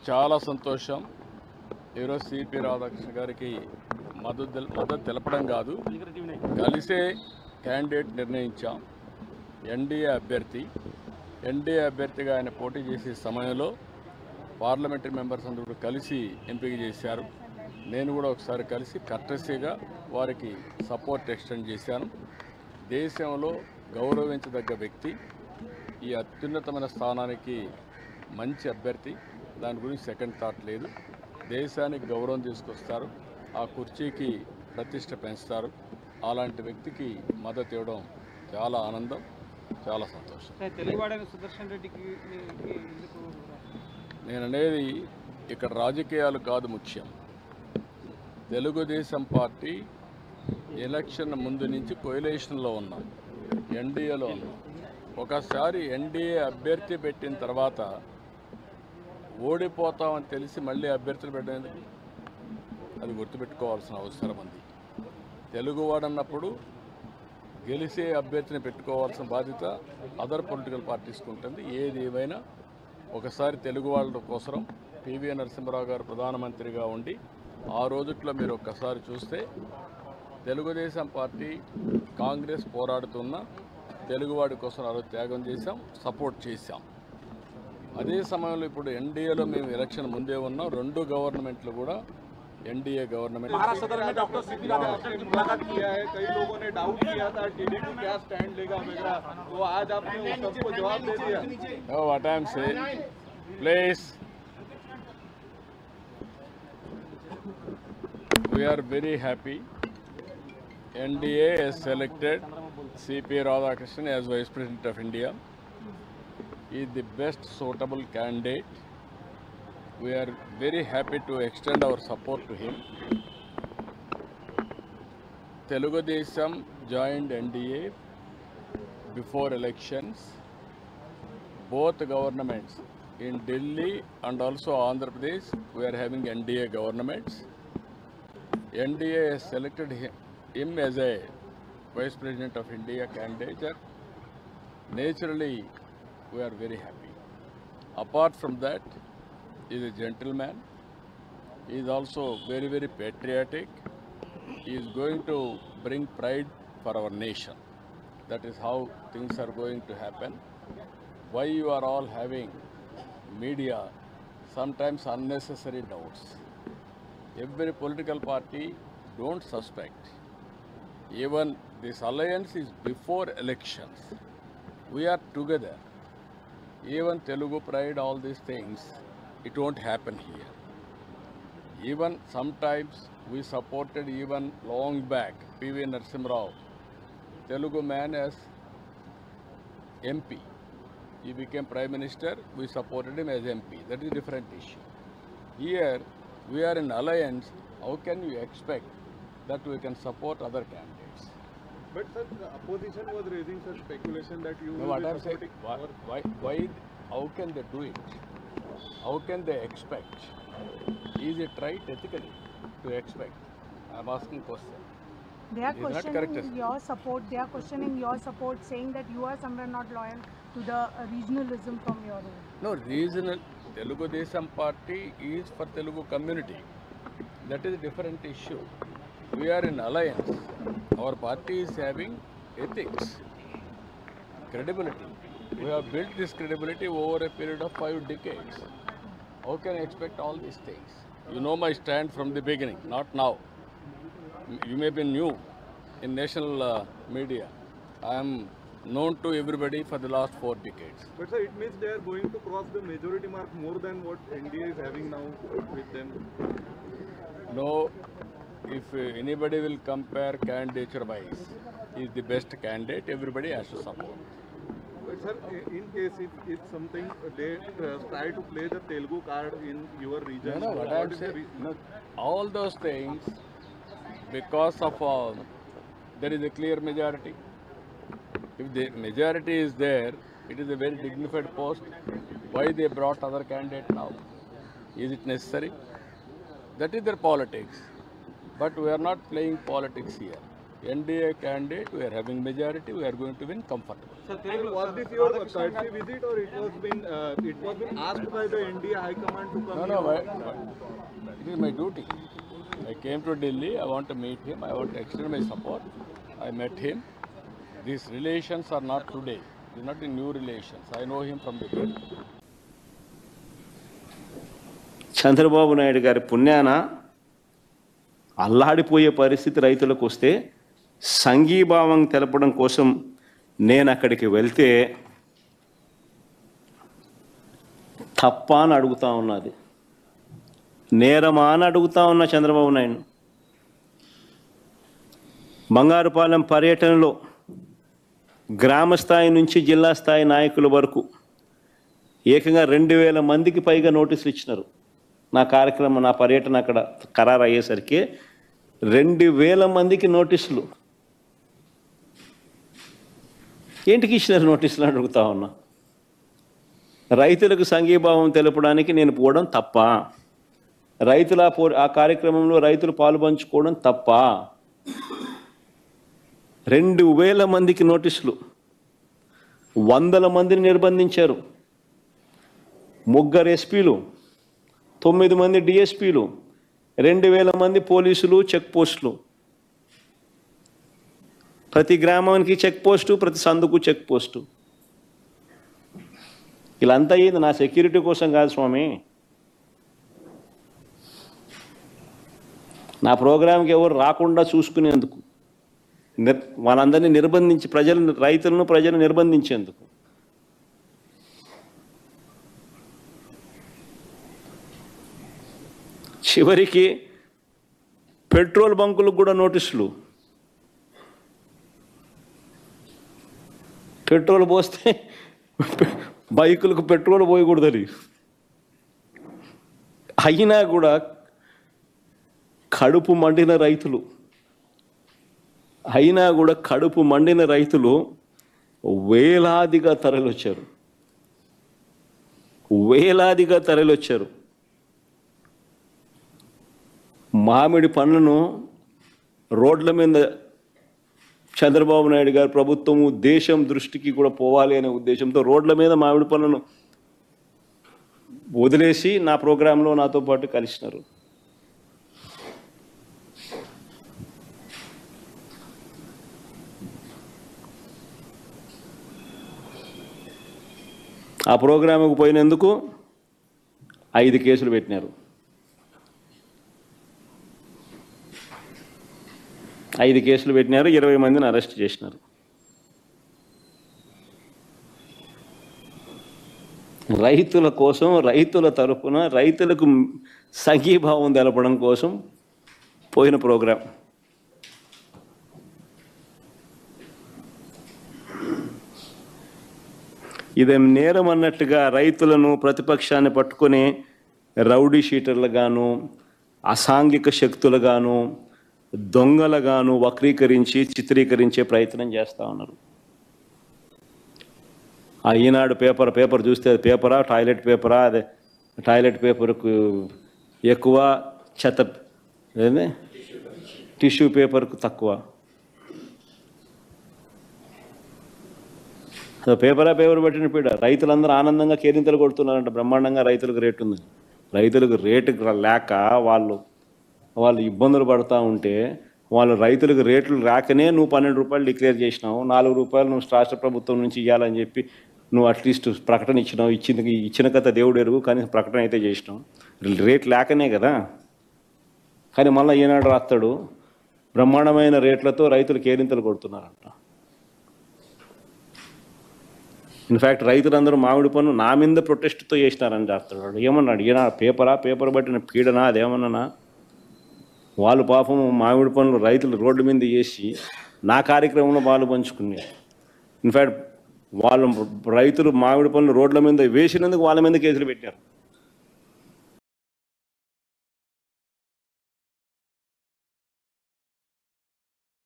చాలా సంతోషం. ఈరోజు సిపి రాధాకృష్ణ గారికి మద్దతు తెలపడం కాదు, కలిసే క్యాండిడేట్ నిర్ణయించాం. ఎన్డీఏ అభ్యర్థిగా ఆయన పోటీ చేసే సమయంలో పార్లమెంటరీ మెంబర్స్ అందరూ కలిసి ఎంపిక చేశారు. నేను కూడా ఒకసారి కలిసి కర్టసీగా వారికి సపోర్ట్ ఎక్స్టెండ్ చేశాను. దేశంలో గౌరవించదగ్గ వ్యక్తి, ఈ అత్యున్నతమైన స్థానానికి మంచి అభ్యర్థి, దాని గురించి సెకండ్ థాట్ లేదు. దేశానికి గౌరవం తీసుకొస్తారు, ఆ కుర్చీకి ప్రతిష్ట పెంచుతారు. అలాంటి వ్యక్తికి మద్దతు ఇవ్వడం చాలా ఆనందం, చాలా సంతోషం. నేను అనేది ఇక్కడ రాజకీయాలు కాదు ముఖ్యం. తెలుగుదేశం పార్టీ ఎలక్షన్ ముందు నుంచి కోయలేషన్లో ఉన్నాం, ఎన్డీఏలో ఉన్నాం. ఒకసారి ఎన్డీఏ అభ్యర్థి పెట్టిన తర్వాత ఓడిపోతామని తెలిసి మళ్ళీ అభ్యర్థులు పెట్టేందుకు, అది గుర్తుపెట్టుకోవాల్సిన అవసరం ఉంది. తెలుగువాడన్నప్పుడు గెలిచే అభ్యర్థిని పెట్టుకోవాల్సిన బాధ్యత అదర్ పొలిటికల్ పార్టీస్కి ఉంటుంది. ఏది ఏమైనా ఒకసారి తెలుగు వాళ్ళ కోసం పివి నరసింహరావు గారు ప్రధానమంత్రిగా ఉండి ఆ రోజుట్లో మీరు ఒక్కసారి చూస్తే తెలుగుదేశం పార్టీ కాంగ్రెస్ పోరాడుతున్న తెలుగువాడి కోసం ఆ రోజు త్యాగం చేశాం, సపోర్ట్ చేశాం. అదే సమయంలో ఇప్పుడు ఎన్డీఏలో మేము ఎలక్షన్ ముందే ఉన్నాం. రెండు గవర్నమెంట్లు కూడా NDA government what I am saying please we are very happy NDA has selected CP Radhakrishnan as Vice President of India. He is the best suitable candidate. We are very happy to extend our support to him. Telugu Desam joined NDA before elections. Both governments in Delhi and also Andhra Pradesh, we are having NDA governments. NDA has selected him as a Vice President of India candidate. Naturally, we are very happy. Apart from that, he is a gentleman. He is also very, very patriotic. He is going to bring pride for our nation. That is how things are going to happen. Why you are all having media sometimes unnecessary doubts? Every political party don't suspect. Even this alliance is before elections. We are together. Even Telugu pride, all these things, it won't happen here. Even sometimes we supported even long back PV Narasimha Rao, Telugu man as MP. He became Prime Minister, we supported him as MP. That is a different issue. Here, we are in alliance. How can you expect that we can support other candidates? But sir, the opposition was raising such speculation that you No, what I am saying, why, how can they do it? How can they expect? Is it right ethically to expect? I am asking question. They are questioning your support. They are questioning your support, saying that you are somewhere not loyal to the regionalism from your own. No, regional Telugu Desam party is for Telugu community. That is a different issue. We are in alliance. Our party is having ethics, credibility. We have built this credibility over a period of 5 decades. How can I expect all these things? You know my stand from the beginning, not now. You may be new in national media. I am known to everybody for the last 4 decades. But sir, it means they are going to cross the majority mark more than what NDA is having now with them. No, if anybody will compare candidature wise, he is the best candidate, everybody has to support. But sir, in case if something they try to play the Telugu card in your region, No, what I am saying, no, all those things, because of there is a clear majority. If the majority is there, it is a very dignified post. Why they brought other candidate now? Is it necessary? That is their politics. But we are not playing politics here. NDA candidate, we are having majority, we are going to win comfortably. Was this your courtesy visit or it was been asked by the NDA High Command to come? No, it is my duty. I came to Delhi, I want to meet him, I want to extend my support. I met him. These relations are not today, these are not the new relations. I know him from the beginning. Chandrababu Naidu గారి పుణ్యాన అల్లాడిపోయే పరిస్థితి రైతులకు వస్తే సంఘీభావం తెలపడం కోసం నేను అక్కడికి వెళ్తే తప్ప అని అడుగుతా ఉన్నది, నేరమా అని అడుగుతా ఉన్నా చంద్రబాబు నాయుడు. బంగారుపాలెం పర్యటనలో గ్రామ స్థాయి నుంచి జిల్లా స్థాయి నాయకుల వరకు ఏకంగా 2000 మందికి పైగా నోటీసులు ఇచ్చినారు. నా కార్యక్రమం, నా పర్యటన అక్కడ ఖరారు అయ్యేసరికి 2000 మందికి నోటీసులు. ఏంటికి ఇచ్చినారు నోటీసులు అడుగుతా ఉన్నా. రైతులకు సంఘీభావం తెలపడానికి నేను పోవడం తప్ప, ఆ కార్యక్రమంలో రైతులు పాలుపంచుకోవడం తప్ప. 2000 మందికి నోటీసులు, 100 మందిని నిర్బంధించారు. 3 ఎస్పీలు, 9 మంది డిఎస్పీలు, 2000 మంది పోలీసులు, చెక్ పోస్టులు. ప్రతి గ్రామానికి చెక్ పోస్టు, ప్రతి సందుకు చెక్ పోస్టు. ఇలాంతా అయ్యింది నా సెక్యూరిటీ కోసం కాదు స్వామి. నా ప్రోగ్రాంకి ఎవరు రాకుండా చూసుకునేందుకు, వాళ్ళందరినీ నిర్బంధించి రైతులను నిర్బంధించేందుకు. చివరికి పెట్రోల్ బంకులకు కూడా నోటీసులు. పెట్రోల్ పోస్తే బైకులకు పెట్రోల్ పోయకూడదని. అయినా కూడా కడుపు మండిన రైతులు వేలాదిగా తరలివచ్చారు. మామిడి పండ్లను రోడ్ల మీద చంద్రబాబు నాయుడు గారి ప్రభుత్వము దేశం దృష్టికి కూడా పోవాలి అనే ఉద్దేశంతో రోడ్ల మీద మామిడి పండ్లను వదిలేసి నా ప్రోగ్రాంలో నాతో పాటు కలిసినారు. ఆ ప్రోగ్రాముకు పోయినందుకు 5 కేసులు పెట్టినారు. 5 కేసులు పెట్టినారు, 20 మందిని అరెస్ట్ చేసినారు. రైతుల కోసం, రైతుల తరఫున, రైతులకు సంఘీభావం తెలపడం కోసం పోయిన ప్రోగ్రాం. ఇదేం నేరం అన్నట్టుగా రైతులను, ప్రతిపక్షాన్ని పట్టుకొని రౌడీ షీటర్లుగాను, అసాంఘిక శక్తులుగాను, దొంగలుగాను వక్రీకరించి చిత్రీకరించే ప్రయత్నం చేస్తూ ఉన్నారు. ఆ ఈనాడు పేపర్ చూస్తే అది పేపరా, టాయిలెట్ పేపరా? అదే టాయిలెట్ పేపర్కు ఎక్కువ, టిష్యూ పేపర్కు తక్కువ. పేపర్ పెట్టిన పీడ. రైతులందరూ ఆనందంగా కేరింతలు కొడుతున్నారంట, బ్రహ్మాండంగా రైతులకు రేటు ఉంది. రైతులకు రేటు లేక వాళ్ళు ఇబ్బందులు పడుతూ ఉంటే, రైతులకు రేట్లు రాకనే నువ్వు 12 రూపాయలు డిక్లేర్ చేసినావు, 4 రూపాయలు నువ్వు రాష్ట్ర ప్రభుత్వం నుంచి ఇవ్వాలని చెప్పి నువ్వు అట్లీస్ట్ ప్రకటన ఇచ్చినావు. ఇచ్చిన కథ దేవుడు ఎరుగు, కానీ ప్రకటన అయితే చేసినావు. రేట్ లేకనే కదా. కానీ మళ్ళీ ఈనాడు రాస్తాడు, బ్రహ్మాండమైన రేట్లతో రైతులు కేరింతలు కొడుతున్నారంట. ఇన్ఫ్యాక్ట్ రైతులందరూ మామిడి పన్ను నా మీద ప్రొటెస్ట్తో చేసినారని చేస్తాడు. ఏమన్నాడు ఈయన? పేపర్ పట్టిన పీడనా అదేమన్నా? వాళ్ళు పాపం మామిడి పనులు రైతులు రోడ్డు మీద చేసి నా కార్యక్రమంలో పాలు పంచుకున్నారు. ఇన్ఫ్యాక్ట్ రైతులు మామిడి పనులు రోడ్ల మీద వేసినందుకు వాళ్ళ మీద కేసులు పెట్టారు.